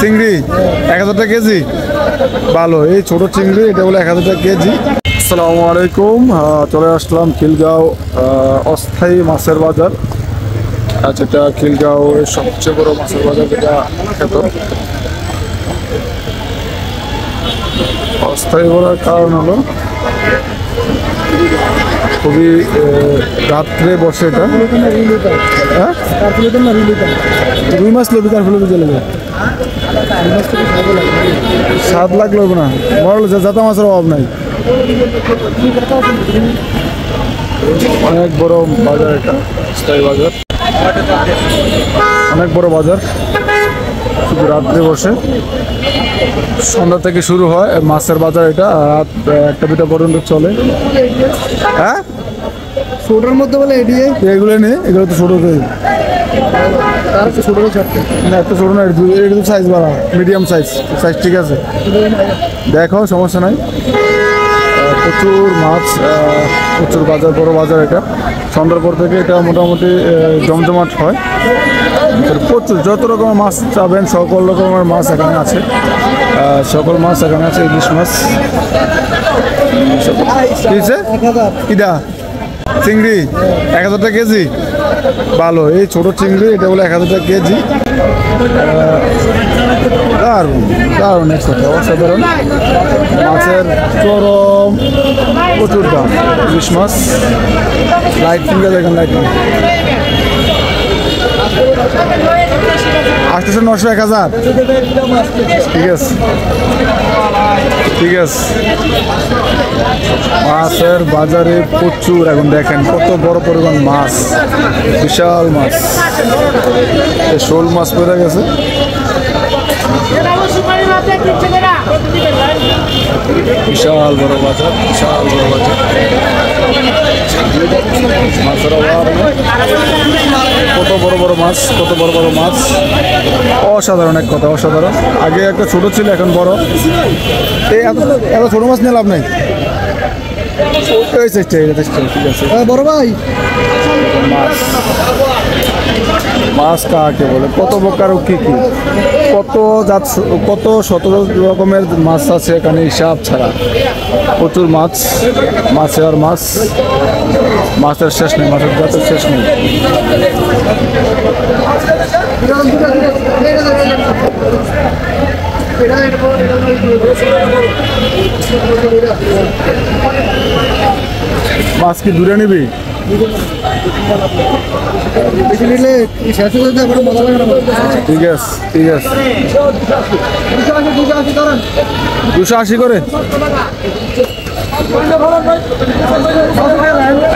চিংড়ি 1000 টাকা কেজি। ভালো, এই ছোট চিংড়ি এটা বলে 1000 টাকা কেজি। আসসালামু আলাইকুম, চলে আসলাম খিলগাঁও অস্থায়ী মাছের বাজার। যেটা খিলগাঁওয়ের সবচেয়ে বড় মাছের বাজার, যেটা খ্যাত। অস্থায়ী বলার কারণ হলো খুবই রাত্রে বসে এটা। হ্যাঁ, রুই মাছ লবি তার ফেলে চলে যায়, স্বাদ লাগলো না, মরল জাতা মাছের অভাব নাই। অনেক বড় বাজার এটা, স্থায়ী বাজার, অনেক বড় বাজার। শুধু রাত্রে বসে, সন্ধ্যা থেকে শুরু হয় মাছের বাজার। এটা রাত 1টা-2টা পর্যন্ত চলে। হ্যাঁ, ছোটোর মধ্যে বলে এডিয়ে এগুলো নেই, এগুলো তো ছোটো না, এত ছোটো না, এটা তো সাইজ বাড়া, মিডিয়াম সাইজ। ঠিক আছে, দেখো, সমস্যা নাই। প্রচুর মাছ, প্রচুর বাজার, বড় বাজার এটা। সন্ধ্যার পর থেকে এটা মোটামুটি জমজমাট হয়। প্রচুর যত রকমের মাছ চাবেন, সকল রকমের মাছ এখানে আছে। সকল মাছ এখানে আছে। ইলিশ মাছ, কিদা চিংড়ি 1000 টাকা কেজি। ভালো, এই ছোট চিংড়ি এটা বলে 1000 টাকা কেজি। দারুণ দারুণ, অসাধারণ। মাছের চরম প্রচুর দাম। ইলিশ মাছ, লাইট ফিঙ্গার দেখেন, লাইট 800, 900, 1000। ঠিক আছে, ঠিক আছে। মাছের বাজারে প্রচুর, এখন দেখেন কত বড় পরিমাণ মাছ, বিশাল মাছ। শোল মাছ পড়ে গেছে। বিশাল বড় বাজার, বিশাল বড় বাজার। মাছের অভাব, কত বড় বড় মাছ, কত বড় বড় মাছ। অসাধারণ, এক কথা অসাধারণ। আগে একটা ছোট ছিল, এখন বড়। এই এত ছোট মাছ নিয়ে লাভ নাই। ঠিক আছে, বড় ভাই। মাছ, মাছ কাকে বলে, কত প্রকার, কি কি, কত জাত, কত শত রকমের মাছ আছে এখানে, হিসাব ছাড়া। প্রচুর মাছ, মাছে আর মাছ, মাছের শেষ নেই, মাছের জাতের শেষ নেই। মাছ কি দূরে নিবি? ঠিক আছে, ঠিক আছে। 280 করে।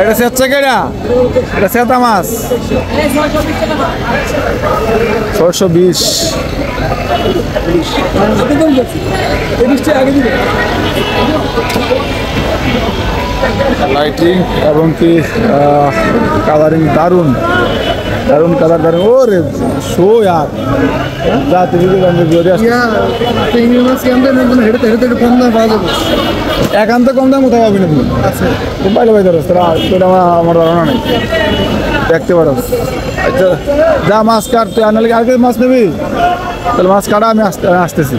এটা সেচ্ছে কেডা? এটা সেতা মাছ 620। লাইটিং এবং কি কালারিং দারুণ, দারুণ কালার, দারুণ। ও রে শো ইয়ার, যা একান্ত কম দাম কোথাও পাবি না তুমি। খুব পাইলে পাই ধরো তোরা, আমার ধারণা নেই, দেখতে পারো। আচ্ছা, যা মাছ কাট, তুই আনলে আর মাছ নেবি, তাহলে মাছ কাটা, আমি আসতেছি।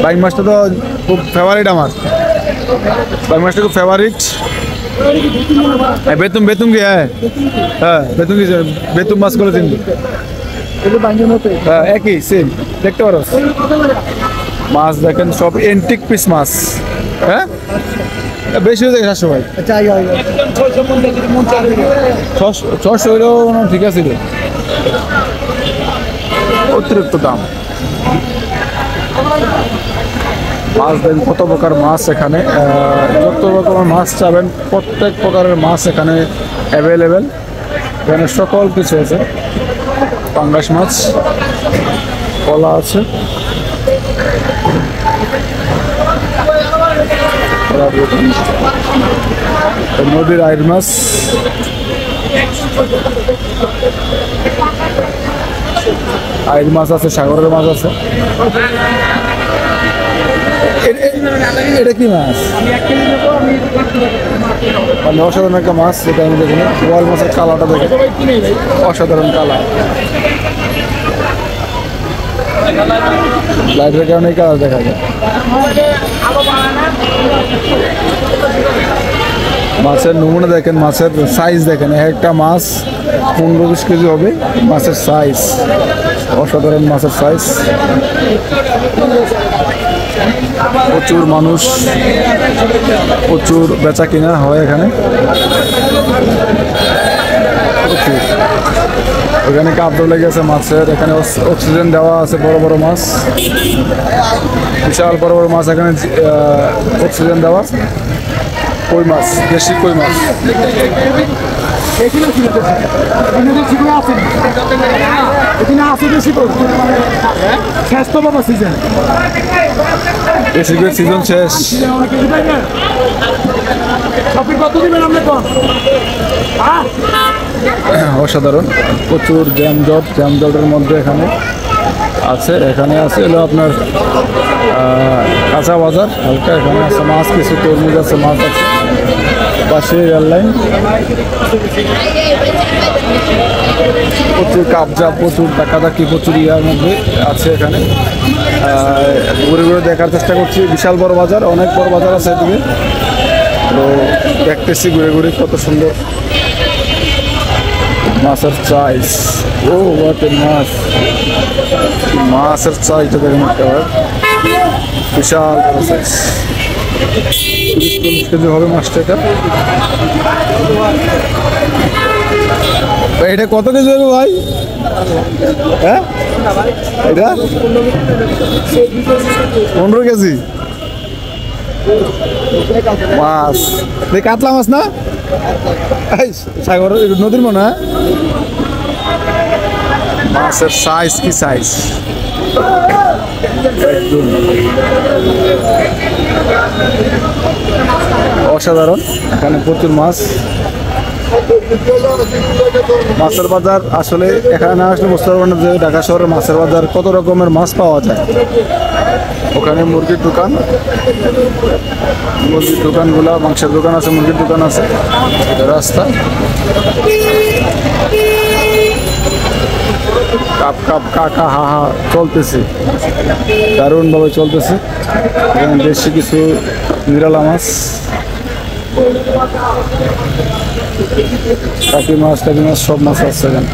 বাইক মাছটা তো খুব ফেভারিট আমার, বাইক মাছটা খুব ফেভারিট। বেতুম, বেতুম কি? হ্যাঁ হ্যাঁ, বেতুম কি, বেতুম মাছ করে তিনটে। হ্যাঁ, একই সেম, দেখতে পারো। মাছ দেখেন, সব এন্টিক পিস মাছ। হ্যাঁ, বেশি হয়ে যায় 700 ভাই। 600 হইলেও ঠিক আছে, অতিরিক্ত দাম। মাছ দেখেন কত প্রকার মাছ এখানে, যত রকমের মাছ চাবেন প্রত্যেক প্রকারের মাছ এখানে অ্যাভেলেবেল। এখানে সকল কিছু আছে। পাঙ্গাস মাছ, কলা আছে, নদীর আইর মাছ, আইর মাছ আছে, সাগরের মাছ আছে। এটা কি মাছ? মানে অসাধারণ একটা মাছ, যেটা আমি দেখুন, বোয়াল মাছের কালাটা দেখে, অসাধারণ কালা। লাইটের কারণে কালার দেখা যায়। মাছের নমুনা দেখেন, মাছের সাইজ দেখেন, একটা মাছ 15-20 কেজি হবে। মাছের সাইজ অসাধারণ, মাছের সাইজ। প্রচুর মানুষ, প্রচুর বেচা কিনা হয় এখানে। প্রচুর, ওখানে কাপড় লেগেছে মাছের, এখানে অক্সিজেন দেওয়া আছে। বড় বড় মাছ, বিশাল বড় বড় মাছ এখানে অক্সিজেন দেওয়া। কই মাছ, দেশি কই মাছ। দেশি কই সিজন শেষ। অসাধারণ, প্রচুর জ্যামজটের মধ্যে এখানে আছে। এখানে আছে হলো আপনার কাঁচা বাজার হালকা। এখানে আছে মাছ, কিছু তরমুজ আছে, মাছ আছে। পাশে রেললাইন, প্রচুর কাবজা, প্রচুর ডাকাডাকি, প্রচুর ইয়ার মধ্যে আছে এখানে। ঘুরে ঘুরে দেখার চেষ্টা করছি। বিশাল বড় বাজার, অনেক বড় বাজার আছে এদিকে। তো দেখতেছি ঘুরে ঘুরে কত সুন্দর মাছের সাইজ। ও হোয়াট এ মাছ! মাছের সাইজটা দেখেন একেবারে বিশাল বড় সাইজ। 30-40 কেজি হবে মাছটা। এটা কত কেজি হবে ভাই? হ্যাঁ, এটা 15 কেজি মাছ। কাতলা মাছ না? সাগর নদীর মনে হয়। মাছের সাইজ কি সাইজ! অসাধারণ, এখানে প্রচুর মাছ। মাছের বাজার আসলে এখানে না আসলে বুঝতে পারবেন না যে ঢাকা শহরের মাছের বাজার কত রকমের মাছ পাওয়া যায়। ওখানে মুরগির দোকান, মুরগির দোকানগুলা, মাংসের দোকান আছে, মুরগির দোকান আছে। রাস্তা কাপ কাপ কাকা হা হা চলতেছে, দারুণভাবে চলতেছে। দেশি কিছু নিরালা মাছ, টাকি মাছ সব মাছ আছে এখানে।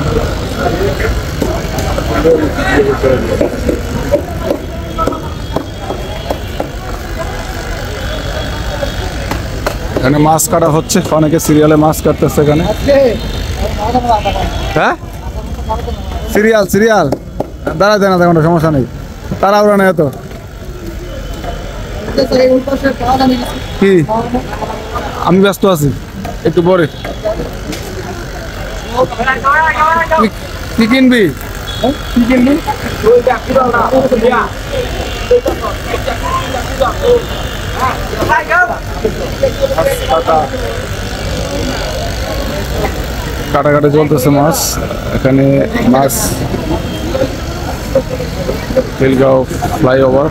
এখানে মাছ কাটা হচ্ছে, অনেকে সিরিয়ালে মাছ কাটতেছে এখানে। হ্যাঁ, সিরিয়াল দাঁড়াতে না, কোনো সমস্যা নেই, তারা ওরা নেই। এত কি, আমি ব্যস্ত আছি, একটু পরে। কি কিনবি? কাটাকাটি চলতেছে মাছ এখানে। মাছ খিলগাঁও ফ্লাইওভার।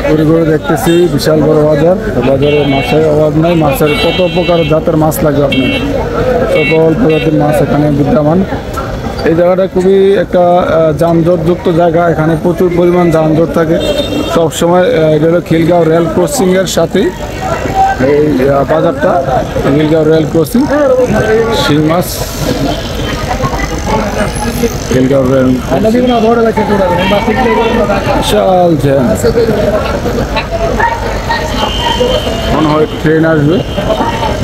ঘুরে ঘুরে দেখতেছি বিশাল বড় বাজার। বাজারে মাছের অভাব নাই, মাছের কত প্রকার জাতের মাছ লাগবে আপনার, সকল প্রজাতির মাছ এখানে বিদ্যমান। এই জায়গাটা খুবই একটা যানজটযুক্ত জায়গা, এখানে প্রচুর পরিমাণ যানজট থাকে সবসময়। এটা হলো খিলগাঁও রেল ক্রসিংয়ের সাথেই এই বাজারটা, খিলগাঁও রেল ক্রসিং। শিং মাছ, খিলগাঁও রেল বিশাল জ্যাম। মনে হয় ট্রেন আসবে,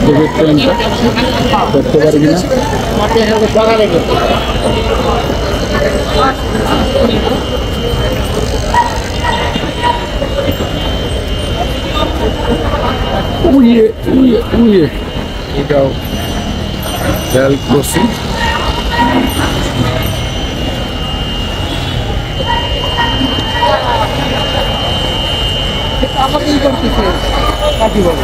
দেখি ট্রেনটা দেখতে পারি কিনা। এটাও রেল ক্রসিং। আমাকে ই করতেছে কাটি বলে।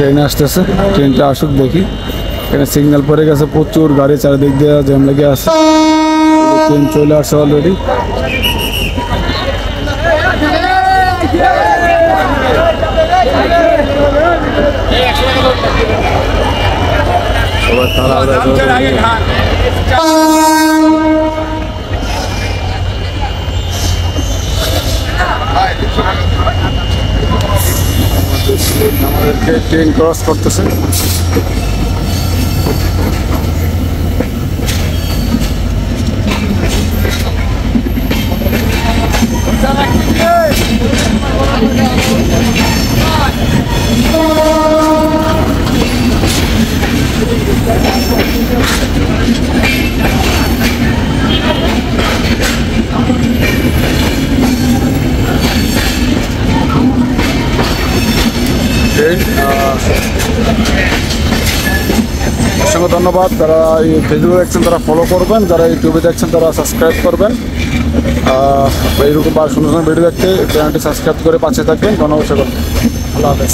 ট্রেন আসতেছে, ট্রেনটা আসুক দেখি। এখানে সিগন্যাল পড়ে গেছে, প্রচুর গাড়ি চারিদিক দিয়ে জ্যাম লেগে আছে। ট্রেন চলে আসছে অলরেডি। সবাই আমাদেরকে ট্রেন ক্রস করতেছে। অসংখ্য ধন্যবাদ। যারা ফেসবুকে দেখছেন তারা ফলো করবেন, যারা ইউটিউবে দেখছেন তারা সাবস্ক্রাইব করবেন। এইরকম বা সুন্দর সুন্দর ভিডিও দেখতে চ্যানেলটি সাবস্ক্রাইব করে পাশে থাকবেন। ধন্যবাদ সকলকে। আল্লাহ হাফেজ।